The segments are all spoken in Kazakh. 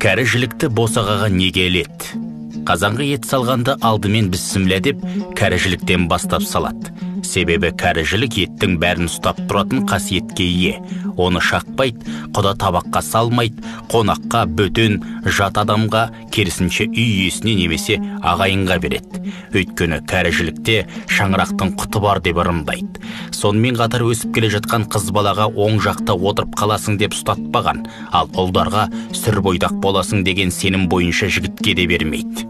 Кәрі жілікті босағаға неге іледі? Қазанға ет салғанда алдымен бісміллә деп кәрі жіліктен бастап салады. Себебі кәрі жілік еттің бәрін ұстап тұратын қасиетке ие. Оны шақпайды, құда табаққа салмайды, қонаққа, бөтен, жат адамға, керісінше үй иесіне немесе ағайынға береді. Өйткені кәрі жілікте шаңырақтың құты бар деп ырымдайды. Сонымен қатар өсіп келе жатқан қыз балаға оң жақта отырып қаласың деп ұстатпаған, ал ұлдарға сүр бойдақ боласың деген сенім бойынша жігітке де бермейді.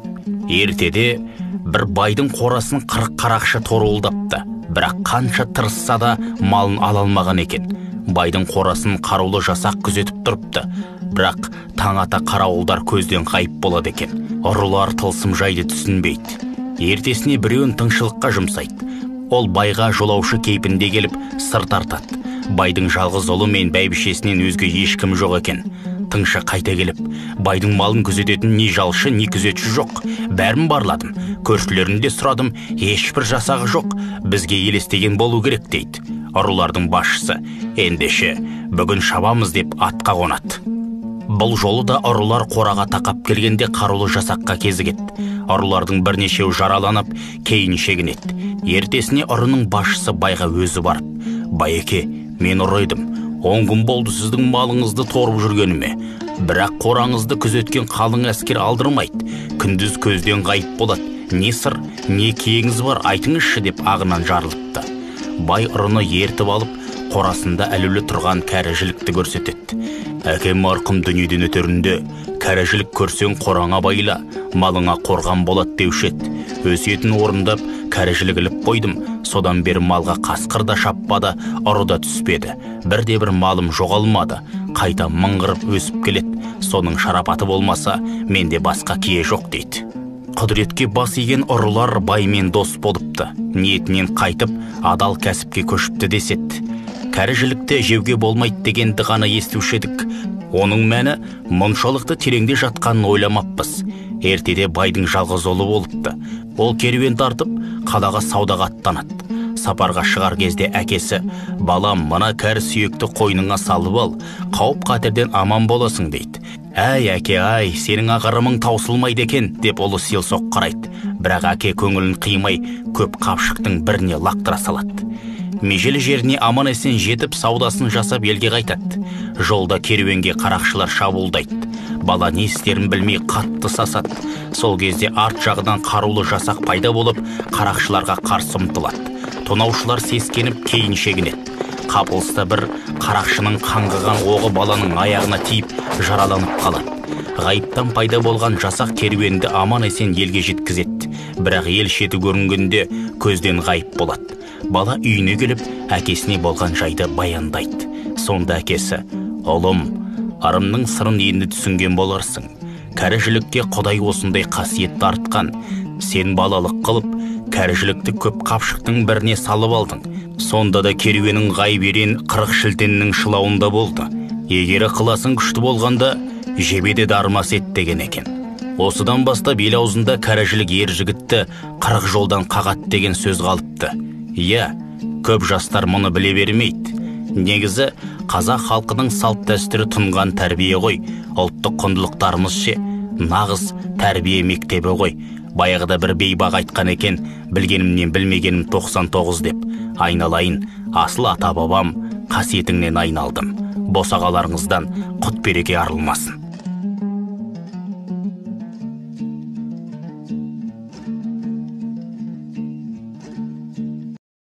Ертеде бір байдың қорасын 40 қарақшы торуылдапты, бірақ қанша тырысса да малын ала алмаған екен. Байдың қорасын қарулы жасақ күзетіп тұрыпты, бірақ таң ата қарауылдар көзден ғайып болады екен. Ұрылар тылсым жайды түсінбейді. Ертесіне біреуін тыңшылыққа жұмсайды. Ол байға жолаушы кейпінде келіп сыр тартады. Байдың жалғыз ұлы мен бәйбішесінен өзге ешкім жоқ екен. Тыңшы қайта келіп, байдың малын күзететін не жалшы, не күзетші жоқ. Бәрін барладым, көршілерінде сұрадым, ешбір жасағы жоқ. Бізге елестеген болу керек дейді. Ұрылардың басшысы, ендеше бүгін шабамыз деп атқа қонады. Бұл жолы да ұрылар қораға тақап келгенде қарулы жасаққа кезігеді. Ұрылардың бірнешеу жараланып, кейін шегінеді. Ертесіне ұрының басшысы байға өзі барып, байеке, мен ұры едім. 10 күн болды сіздің малыңызды торып жүргеніме. Бірақ қораңызды күзеткен қалың әскер алдырмайды. Күндіз көзден ғайып болады. Не сыр, не киеңіз бар, айтыңызшы деп ағынан жарылыпты. Бай ұрыны ертіп алып, қорасында әлеулі тұрған кәрі жілікті көрсетеді. Әкем марқұм дүниеден өтерінде, кәрі жілік көрсең қораңа байла, малыңа қорған болады деуші еді. Өсиетін орындап, кәрі жілік іліп қойдым. Содан бері малға қасқыр да шаппады, ұры да түспеді. Бірде-бір малым жоғалмады. Қайта мыңғырып өсіп келеді. Соның шарапаты болмаса, менде басқа кие жоқ дейді. Құдіретке бас иген ұрылар баймен дос болыпты. Ниетінен қайтып, адал кәсіпке көшіпті деседі. Кәрі жілікті жеуге болмайды дегенді ғана естуші едік. Оның мәні мұншалықты тереңде жатқанын ойламаппыз. Ертеде байдың жалғыз ұлы болыпты. Ол керуен тартып, қалаға саудаға аттанады. Сапарға шығар кезде әкесі, балам, мына кәрі сүйекті қойныңа салып ал, қауіп қатерден аман боласың дейді. Әй, әке, ай, сенің ақырымың таусылмайды екен, деп ұлы селсоқ қарайды. Бірақ әке көңілін қимай, көп қапшықтың біріне лақтыра салады. Межелі жеріне аман есен жетіп, саудасын жасап елге қайтады. Жолда керуенге қарақшылар шабуылдайды. Бала не істерін білмей қатты сасады. Сол кезде арт жағынан қарулы жасақ пайда болып, қарақшыларға қарсы ұмтылады. Тонаушылар сескеніп кейін шегінеді. Қапылыста бір қарақшының қаңғыған оғы баланың аяғына тиіп, жараланып қалады. Ғайыптан пайда болған жасақ керуенді аман есен елге жеткізеді. Бірақ ел шеті көрінгенде көзден ғайып болады. Бала үйіне келіп, әкесіне болған жайды баяндайды. Сонда әкесі, ұлым, арымның сырын енді түсінген боларсың. Кәрі жілікке Құдай осындай қасиетті артқан. Сен балалық қылып, кәрі жілікті көп қапшықтың біріне салып алдың. Сонда да керуенің ғайып ерен 40 шілтеннің шылауында болды. Егері қыласың күшті болғанда, жебеде дармас ет деген екен. Осыдан бастап ел аузында кәрі жілік ер жігітті 40 жолдан қағат деген сөз қалыпты. Иә, көп жастар мұны біле бермейді. Негізі, қазақ халқының салт дәстүрі тұнған тәрбие ғой. Ұлттық құндылықтарымыз ше, нағыз тәрбие мектебі ғой. Баяғыда бір бейбақ айтқан екен, білгенімнен білмегенім 99 деп. Айналайын, асыл ата бабам, қасиетіңнен айналдым. Босағаларыңыздан құт береке арылмасын.